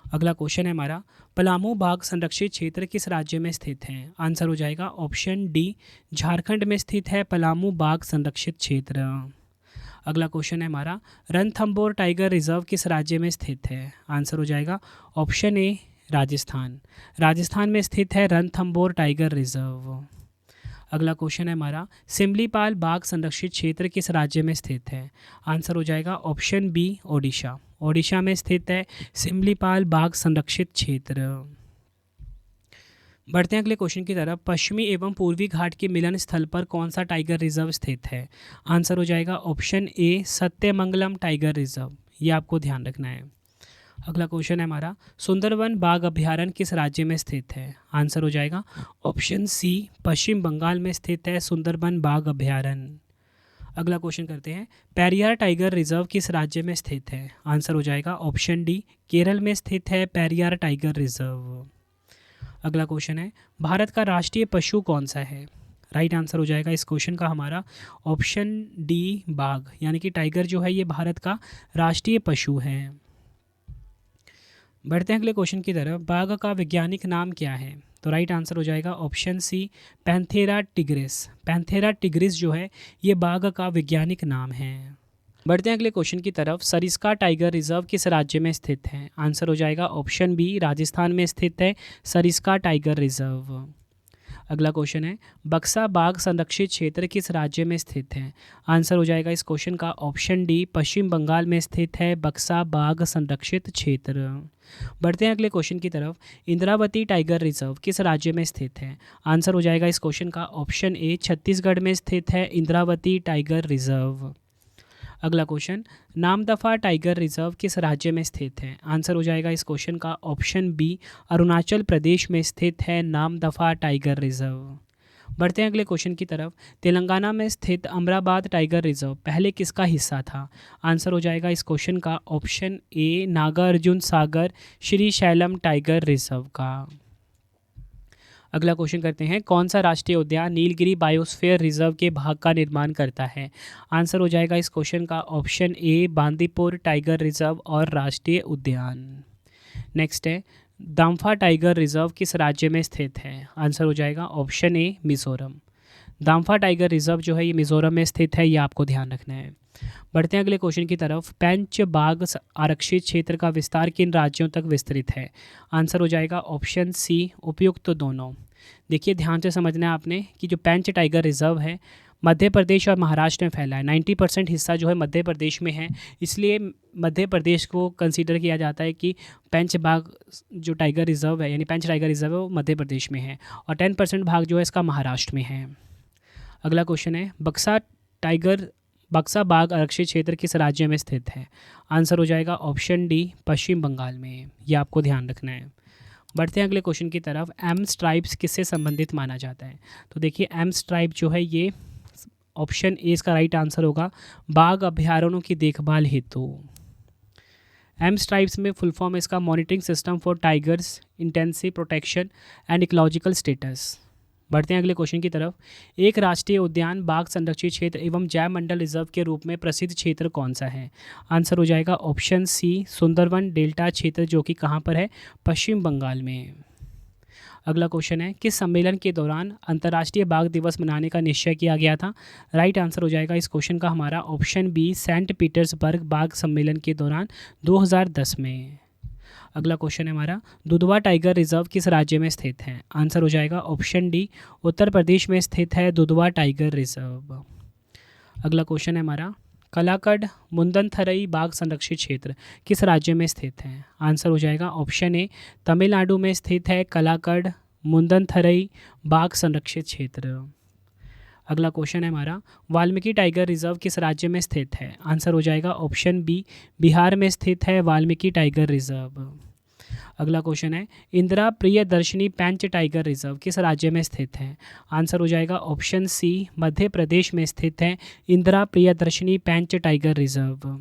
अगला क्वेश्चन है हमारा पलामू बाघ संरक्षित क्षेत्र किस राज्य में स्थित है? आंसर हो जाएगा ऑप्शन डी झारखंड में स्थित है पलामू बाघ संरक्षित क्षेत्र। अगला क्वेश्चन है हमारा रणथंबोर टाइगर रिजर्व किस राज्य में स्थित है? आंसर हो जाएगा ऑप्शन ए राजस्थान में स्थित है रणथंबोर टाइगर रिजर्व। अगला क्वेश्चन है हमारा सिमलीपाल बाघ संरक्षित क्षेत्र किस राज्य में स्थित है? आंसर हो जाएगा ऑप्शन बी ओडिशा में स्थित है सिमलीपाल बाघ संरक्षित क्षेत्र। बढ़ते हैं अगले क्वेश्चन की तरफ। पश्चिमी एवं पूर्वी घाट के मिलन स्थल पर कौन सा टाइगर रिजर्व स्थित है? आंसर हो जाएगा ऑप्शन ए सत्यमंगलम टाइगर रिजर्व। ये आपको ध्यान रखना है। अगला क्वेश्चन है हमारा सुंदरवन बाघ अभयारण्य किस राज्य में स्थित है? आंसर हो जाएगा ऑप्शन सी पश्चिम बंगाल में स्थित है सुंदरवन बाघ अभयारण्य। अगला क्वेश्चन करते हैं पेरियार टाइगर रिजर्व किस राज्य में स्थित है? आंसर हो जाएगा ऑप्शन डी केरल में स्थित है पेरियार टाइगर रिजर्व। अगला क्वेश्चन है भारत का राष्ट्रीय पशु कौन सा है? राइट आंसर हो जाएगा इस क्वेश्चन का हमारा ऑप्शन डी बाघ, यानी कि टाइगर जो है ये भारत का राष्ट्रीय पशु है। बढ़ते हैं अगले क्वेश्चन की तरफ। बाघ का वैज्ञानिक नाम क्या है? तो राइट आंसर हो जाएगा ऑप्शन सी पैंथेरा टिग्रिस जो है ये बाघ का वैज्ञानिक नाम है। बढ़ते हैं अगले क्वेश्चन की तरफ। सरिस्का टाइगर रिजर्व किस राज्य में स्थित है? आंसर हो जाएगा ऑप्शन बी, राजस्थान में स्थित है सरिस्का टाइगर रिजर्व। अगला क्वेश्चन है, बक्सा बाघ संरक्षित क्षेत्र किस राज्य में स्थित है? आंसर हो जाएगा इस क्वेश्चन का ऑप्शन डी, पश्चिम बंगाल में स्थित है बक्सा बाघ संरक्षित क्षेत्र। बढ़ते हैं अगले क्वेश्चन की तरफ। इंद्रावती टाइगर रिजर्व किस राज्य में स्थित है? आंसर हो जाएगा इस क्वेश्चन का ऑप्शन ए, छत्तीसगढ़ में स्थित है इंद्रावती टाइगर रिजर्व। अगला क्वेश्चन, नामदफा टाइगर रिजर्व किस राज्य में स्थित है? आंसर हो जाएगा इस क्वेश्चन का ऑप्शन बी, अरुणाचल प्रदेश में स्थित है नामदफा टाइगर रिजर्व। बढ़ते हैं अगले क्वेश्चन की तरफ। तेलंगाना में स्थित अमराबाद टाइगर रिजर्व पहले किसका हिस्सा था? आंसर हो जाएगा इस क्वेश्चन का option A, Nagarjuna Sagar Srisailam tiger reserve का। अगला क्वेश्चन करते हैं, कौन सा राष्ट्रीय उद्यान नीलगिरी बायोस्फीयर रिजर्व के भाग का निर्माण करता है? आंसर हो जाएगा इस क्वेश्चन का ऑप्शन ए, बांदीपुर टाइगर रिजर्व और राष्ट्रीय उद्यान। नेक्स्ट है, दाम्फा टाइगर रिजर्व किस राज्य में स्थित है? आंसर हो जाएगा option A, Mizoram. Dampa tiger reserve जो है ये मिजोरम में स्थित है, ये आपको ध्यान रखना है। बढ़ते हैं अगले क्वेश्चन की तरफ। पेंच बाघ आरक्षित क्षेत्र का विस्तार किन राज्यों तक विस्तृत है? आंसर हो जाएगा ऑप्शन सी, उपयुक्त तो दोनों। देखिए ध्यान से समझना है आपने कि जो पेंच टाइगर रिजर्व है मध्य प्रदेश और महाराष्ट्र में फैला है। 90% हिस्सा जो है मध्य प्रदेश में है, इसलिए मध्य प्रदेश को कंसीडर किया जाता है कि पेंच बाघ जो टाइगर रिजर्व है यानी पेंच टाइगर रिजर्व है वो मध्य प्रदेश में है, और 10% भाग जो है इसका महाराष्ट्र में है। अगला क्वेश्चन है, बक्सा बाघ आरक्षित क्षेत्र किस राज्य में स्थित है? आंसर हो जाएगा ऑप्शन डी, पश्चिम बंगाल में। ये आपको ध्यान रखना है। बढ़ते हैं अगले क्वेश्चन की तरफ। एम स्ट्राइप्स किससे संबंधित माना जाता है? तो देखिए एम स्ट्राइप जो है ये ऑप्शन ए इसका राइट आंसर होगा, बाघ अभ्यारण्यों की देखभाल हेतु। एम स्ट्राइप्स में फुल फॉर्म इसका monitoring system for tigers intensive protection and ecological status. बढ़ते हैं अगले क्वेश्चन की तरफ। एक राष्ट्रीय उद्यान बाघ संरक्षित क्षेत्र एवं जैव मंडल रिजर्व के रूप में प्रसिद्ध क्षेत्र कौन सा है? आंसर हो जाएगा ऑप्शन सी, सुंदरवन डेल्टा क्षेत्र, जो कि कहाँ पर है? पश्चिम बंगाल में। अगला क्वेश्चन है, किस सम्मेलन के दौरान अंतर्राष्ट्रीय बाघ दिवस मनाने का निश्चय किया गया था? राइट आंसर हो जाएगा इस क्वेश्चन का हमारा ऑप्शन बी, सेंट पीटर्सबर्ग बाघ सम्मेलन के दौरान 2010 में। अगला क्वेश्चन है हमारा, दुधवा टाइगर रिजर्व किस राज्य में स्थित है? आंसर हो जाएगा ऑप्शन डी, उत्तर प्रदेश में स्थित है दुधवा टाइगर रिजर्व। अगला क्वेश्चन है हमारा, कलाकड़ मुंदनथरई बाघ संरक्षित क्षेत्र किस राज्य में स्थित है? आंसर हो जाएगा ऑप्शन ए, तमिलनाडु में स्थित है कलाकड़ मुंदनथरई बाघ संरक्षित क्षेत्र। अगला क्वेश्चन है हमारा, वाल्मीकि टाइगर रिजर्व किस राज्य में स्थित है? आंसर हो जाएगा ऑप्शन बी, बिहार में स्थित है वाल्मीकि टाइगर रिजर्व। अगला क्वेश्चन है, इंदिरा प्रियदर्शनी पेंच टाइगर रिजर्व किस राज्य में स्थित है? आंसर हो जाएगा ऑप्शन सी, मध्य प्रदेश में स्थित है इंदिरा प्रियदर्शनी पेंच टाइगर रिजर्व।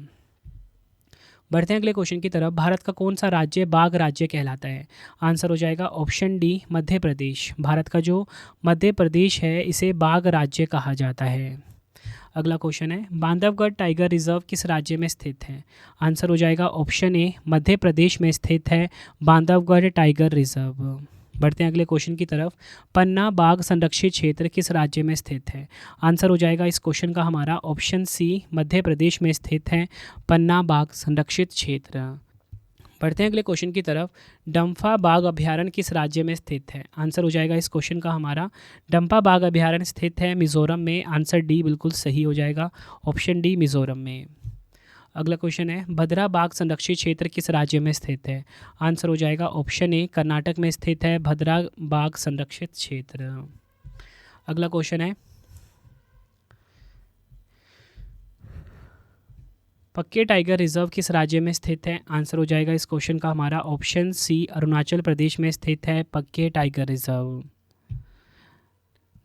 बढ़ते हैं अगले क्वेश्चन की तरफ। भारत का कौन सा राज्य बाघ राज्य कहलाता है? आंसर हो जाएगा ऑप्शन डी, मध्य प्रदेश। भारत का जो मध्य प्रदेश है इसे बाघ राज्य कहा जाता है। अगला क्वेश्चन है, बांधवगढ़ टाइगर रिजर्व किस राज्य में स्थित है? आंसर हो जाएगा ऑप्शन ए, मध्य प्रदेश में स्थित है बांधवगढ़ टाइगर रिजर्व। बढ़ते हैं अगले क्वेश्चन की तरफ। पन्ना बाघ संरक्षित क्षेत्र किस राज्य में स्थित है? आंसर हो जाएगा इस क्वेश्चन का हमारा ऑप्शन सी, मध्य प्रदेश में स्थित है पन्ना बाघ संरक्षित क्षेत्र। बढ़ते हैं अगले क्वेश्चन की तरफ। डम्फा बाघ अभ्यारण्य किस राज्य में स्थित है? आंसर हो जाएगा इस क्वेश्चन का हमारा, डम्फा बाघ अभ्यारण्य स्थित है मिजोरम में। आंसर डी बिल्कुल सही हो जाएगा, ऑप्शन डी मिजोरम में। अगला क्वेश्चन है, भद्रा बाघ संरक्षित क्षेत्र किस राज्य में स्थित है? आंसर हो जाएगा ऑप्शन ए, कर्नाटक में स्थित है भद्रा बाघ संरक्षित क्षेत्र। अगला क्वेश्चन है, पक्के टाइगर रिजर्व किस राज्य में स्थित है? आंसर हो जाएगा इस क्वेश्चन का हमारा ऑप्शन सी, अरुणाचल प्रदेश में स्थित है पक्के tiger reserve.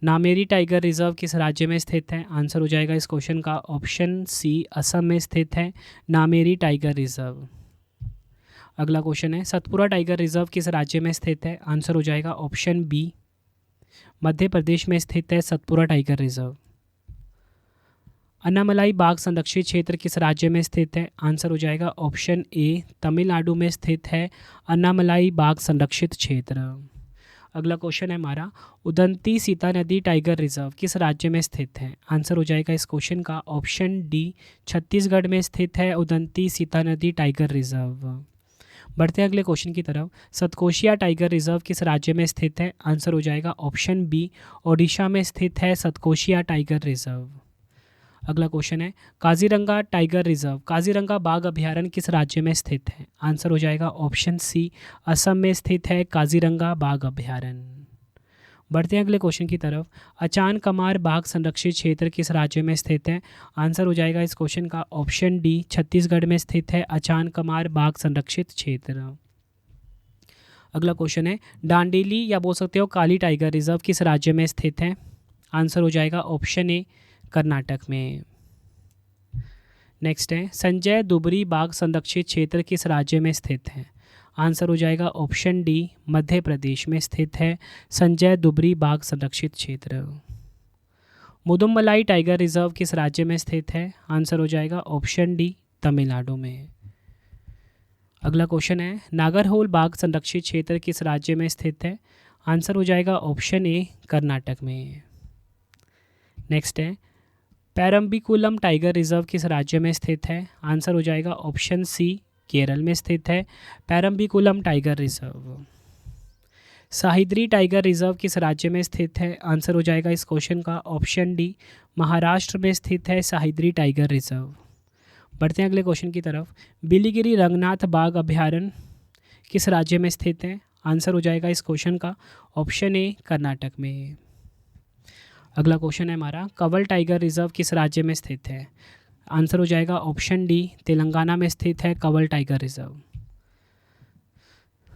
Nameri tiger reserve किस राज्य में स्थित है? आंसर हो जाएगा इस क्वेश्चन का ऑप्शन सी, असम में स्थित है नामेरी टाइगर रिजर्व। अगला क्वेश्चन है, सतपुरा टाइगर रिजर्व किस राज्य में स्थित है? आंसर हो जाएगा ऑप्शन बी, मध्य प्रदेश में स्थित है सतपुरा टाइगर रिजर्व। अन्नामलाई बाघ संरक्षित क्षेत्र किस राज्य में स्थित है? आंसर हो जाएगा ऑप्शन ए, तमिलनाडु में स्थित है अन्नामलाई बाघ संरक्षित क्षेत्र। अगला क्वेश्चन है हमारा, उदंती सीता नदी टाइगर रिजर्व किस राज्य में स्थित है? आंसर हो जाएगा इस क्वेश्चन का ऑप्शन डी, छत्तीसगढ़ में स्थित है उदंती सीता नदी टाइगर रिजर्व। बढ़ते हैं अगले क्वेश्चन की तरफ। सतकोशिया टाइगर रिजर्व किस राज्य में स्थित है? आंसर हो जाएगा ऑप्शन बी, ओडिशा में स्थित है सतकोशिया टाइगर रिजर्व। अगला क्वेश्चन है, काजीरंगा टाइगर रिजर्व, काजीरंगा बाघ अभयारण्य किस राज्य में स्थित है? आंसर हो जाएगा ऑप्शन सी, असम में स्थित है काजीरंगा बाघ अभयारण्य। बढ़ते हैं अगले क्वेश्चन की तरफ। अचान कमार बाघ संरक्षित क्षेत्र किस राज्य में स्थित है? आंसर हो जाएगा इस क्वेश्चन का ऑप्शन डी, छत्तीसगढ़ में स्थित है अचान कमार बाघ संरक्षित क्षेत्र। अगला क्वेश्चन है, डांडेली या बोल सकते हो काली टाइगर रिजर्व किस राज्य में स्थित है? आंसर हो जाएगा ऑप्शन ए, कर्नाटक में। नेक्स्ट है, संजय दुबरी बाघ संरक्षित क्षेत्र किस राज्य में स्थित है? आंसर हो जाएगा ऑप्शन डी, मध्य प्रदेश में स्थित है संजय दुबरी बाघ संरक्षित क्षेत्र। मुदुमलाई टाइगर रिजर्व किस राज्य में स्थित है? आंसर हो जाएगा ऑप्शन डी, तमिलनाडु में। अगला क्वेश्चन है, नागरहोल बाघ संरक्षित क्षेत्र किस राज्य में स्थित है? आंसर हो जाएगा ऑप्शन ए, कर्नाटक में। नेक्स्ट है, पेरम्बिकुलम टाइगर रिजर्व किस राज्य में स्थित है? आंसर हो जाएगा ऑप्शन सी, केरल में स्थित है Parambikulam tiger reserve. Sahyadri tiger reserve किस राज्य में स्थित है? आंसर हो जाएगा इस क्वेश्चन का ऑप्शन डी, महाराष्ट्र में स्थित है सह्याद्री टाइगर रिजर्व। बढ़ते हैं अगले क्वेश्चन की तरफ। बिलीगिरी रंगनाथ बाघ अभयारण्य किस राज्य में स्थित है? आंसर हो जाएगा इस क्वेश्चन का ऑप्शन ए, कर्नाटक में। अगला क्वेश्चन है हमारा, कंवल टाइगर रिजर्व किस राज्य में स्थित है? आंसर हो जाएगा ऑप्शन डी, तेलंगाना में स्थित है Kanwal tiger reserve.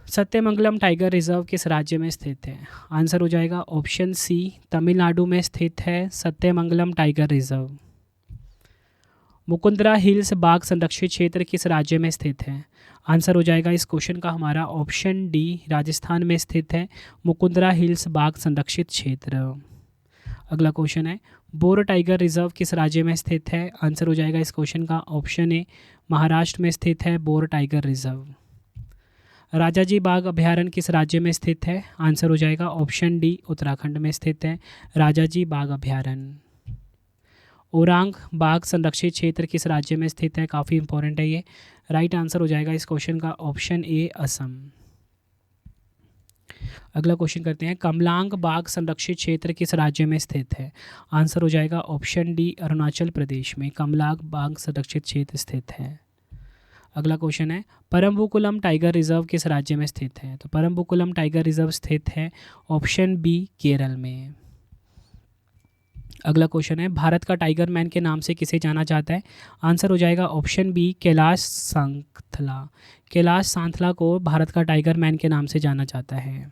Sathyamangalam tiger reserve किस राज्य में स्थित है? आंसर हो जाएगा ऑप्शन सी, तमिलनाडु में स्थित है Sathyamangalam tiger reserve. Mukundra hills बाघ संरक्षित क्षेत्र किस राज्य में स्थित है? आंसर हो जाएगा इस क्वेश्चन का हमारा ऑप्शन डी, राजस्थान में स्थित है मुकुंदरा हिल्स बाघ संरक्षित क्षेत्र। अगला क्वेश्चन है, बोर टाइगर रिजर्व किस राज्य में स्थित है? आंसर हो जाएगा इस क्वेश्चन का ऑप्शन ए, महाराष्ट्र में स्थित है बोर टाइगर रिजर्व। राजाजी बाघ अभयारण्य किस राज्य में स्थित है? आंसर हो जाएगा ऑप्शन डी, उत्तराखंड में स्थित है राजाजी बाघ अभयारण्य। ओरांग बाघ संरक्षित क्षेत्र किस राज्य में स्थित है? काफ़ी इंपॉर्टेंट है ये। राइट आंसर हो जाएगा इस क्वेश्चन का ऑप्शन ए, असम। अगला क्वेश्चन करते हैं, कमलांग बाघ संरक्षित क्षेत्र किस राज्य में स्थित है? आंसर हो जाएगा ऑप्शन डी, अरुणाचल प्रदेश में कमलांग बाघ संरक्षित क्षेत्र स्थित है। अगला क्वेश्चन है, परम्बिकुलम टाइगर रिजर्व किस राज्य में स्थित है? तो परम्बिकुलम टाइगर रिजर्व स्थित है ऑप्शन बी, केरल में। अगला क्वेश्चन है, भारत का टाइगर मैन के नाम से किसे जाना जाता है? आंसर हो जाएगा ऑप्शन बी, कैलाश सांथला। कैलाश सांथला को भारत का टाइगर मैन के नाम से जाना जाता है।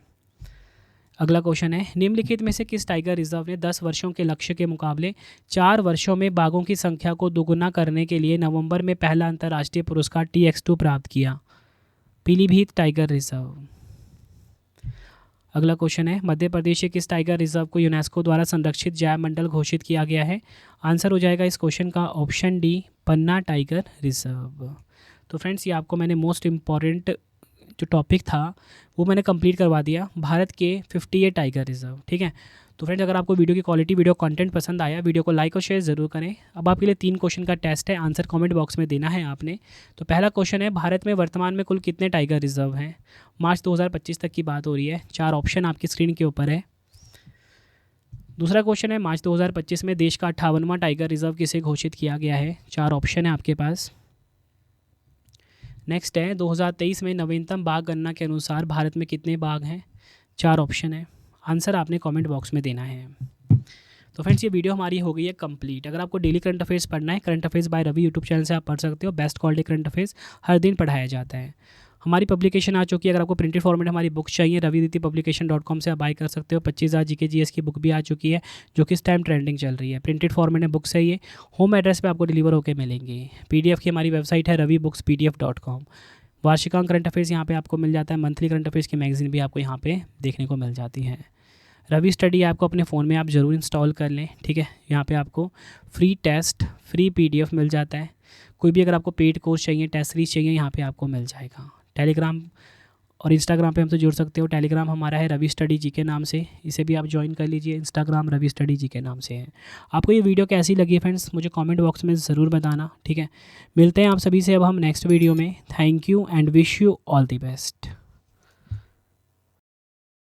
अगला क्वेश्चन है, निम्नलिखित में से किस टाइगर रिजर्व ने 10 वर्षों के लक्ष्य के मुकाबले 4 वर्षों में बाघों की संख्या को दोगुना करने के लिए नवंबर में पहला अंतर्राष्ट्रीय पुरस्कार TX2 प्राप्त किया? Pilibhit tiger reserve. अगला क्वेश्चन है, मध्य प्रदेश के किस टाइगर रिजर्व को यूनेस्को द्वारा संरक्षित जैव मंडल घोषित किया गया है? आंसर हो जाएगा इस क्वेश्चन का ऑप्शन डी, पन्ना टाइगर रिजर्व। तो फ्रेंड्स, ये आपको मैंने मोस्ट इम्पॉर्टेंट जो टॉपिक था वो मैंने कंप्लीट करवा दिया, भारत के 58 टाइगर रिजर्व। ठीक है, तो फ्रेंड्स, अगर आपको वीडियो की क्वालिटी, वीडियो कंटेंट पसंद आया, वीडियो को लाइक और शेयर ज़रूर करें। अब आपके लिए 3 क्वेश्चन का टेस्ट है, आंसर कमेंट बॉक्स में देना है आपने। तो पहला क्वेश्चन है, भारत में वर्तमान में कुल कितने टाइगर रिजर्व हैं? मार्च 2025 तक की बात हो रही है। 4 ऑप्शन आपकी स्क्रीन के ऊपर है। दूसरा क्वेश्चन है, मार्च 2025 में देश का 58वां टाइगर रिजर्व किसे घोषित किया गया है? 4 ऑप्शन है आपके पास। नेक्स्ट है, 2023 में नवीनतम बाघ गणना के अनुसार भारत में कितने बाघ हैं? 4 ऑप्शन है। आंसर आपने कमेंट बॉक्स में देना है। तो फ्रेंड्स, ये वीडियो हमारी हो गई है कंप्लीट। अगर आपको डेली करंट अफेयर्स पढ़ना है, current affairs by Ravi YouTube channel से आप पढ़ सकते हो। बेस्ट क्वालिटी करंट अफेयर्स हर दिन पढ़ाया जाता है। हमारी पब्लिकेशन आ चुकी है। अगर आपको प्रिंटेड फॉर्मेट हमारी बुक्स चाहिए, raviditypublication.com से आप बाय कर सकते हो। 25,000 GK GS की बुक भी आ चुकी है जो कि इस टाइम ट्रेंडिंग चल रही है। प्रिंटेड फॉर्मेट में बुक्स है, ये होम एड्रेस पे आपको डिलीवर होकर मिलेंगे। PDF की हमारी वेबसाइट है ravibookspdf.com। वार्षिकांक करंट अफेयर्स यहाँ पे आपको मिल जाता है। मंथली करंट अफेयर्स की मैगजीन भी आपको यहाँ पे देखने को मिल जाती है। रवि स्टडी ऐप को अपने फ़ोन में आप ज़रूर इंस्टॉल कर लें। ठीक है, यहाँ पे आपको फ्री टेस्ट, फ्री PDF मिल जाता है। कोई भी अगर आपको पेड कोर्स चाहिए, टेस्ट सीरीज चाहिए, यहाँ पे आपको मिल जाएगा। टेलीग्राम और इंस्टाग्राम पे हमसे जुड़ सकते हो। टेलीग्राम हमारा है रवि स्टडी जी के नाम से, इसे भी आप ज्वाइन कर लीजिए। इंस्टाग्राम रवि स्टडी जी के नाम से है। आपको ये वीडियो कैसी लगी फ्रेंड्स, मुझे कमेंट बॉक्स में ज़रूर बताना, ठीक है। मिलते हैं आप सभी से अब हम नेक्स्ट वीडियो में। Thank you and wish you all the best.